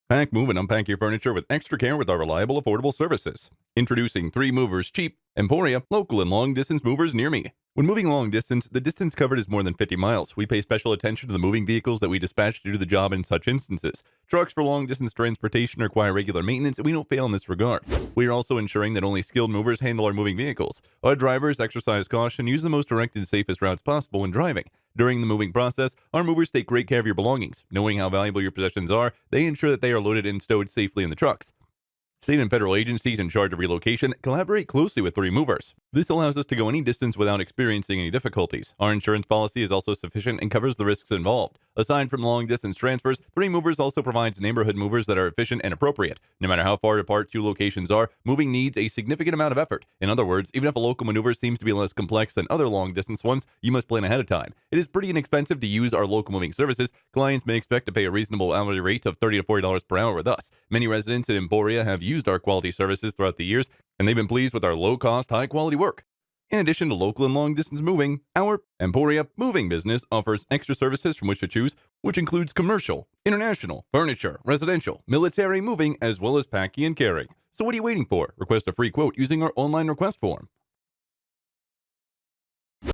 Pack, move, and unpack your furniture with extra care with our reliable, affordable services. Introducing 3 Movers Cheap, Emporia, local and long distance movers near me. When moving long distance, the distance covered is more than 50 miles. We pay special attention to the moving vehicles that we dispatch to do the job in such instances. Trucks for long distance transportation require regular maintenance, and we don't fail in this regard. We are also ensuring that only skilled movers handle our moving vehicles. Our drivers exercise caution, use the most direct and safest routes possible when driving. During the moving process, our movers take great care of your belongings. Knowing how valuable your possessions are, they ensure that they are loaded and stowed safely in the trucks. State and federal agencies in charge of relocation collaborate closely with 3 Movers. This allows us to go any distance without experiencing any difficulties. Our insurance policy is also sufficient and covers the risks involved. Aside from long distance transfers, 3 Movers also provides neighborhood movers that are efficient and appropriate. No matter how far apart 2 locations are, moving needs a significant amount of effort. In other words, even if a local maneuver seems to be less complex than other long distance ones, you must plan ahead of time. It is pretty inexpensive to use our local moving services. Clients may expect to pay a reasonable hourly rate of $30 to $40 per hour with us. Many residents in Emporia have used our quality services throughout the years, and they've been pleased with our low-cost, high-quality work. In addition to local and long-distance moving, our Emporia moving business offers extra services from which to choose, which includes commercial, international, furniture, residential, military moving, as well as packing and carrying. So what are you waiting for? Request a free quote using our online request form.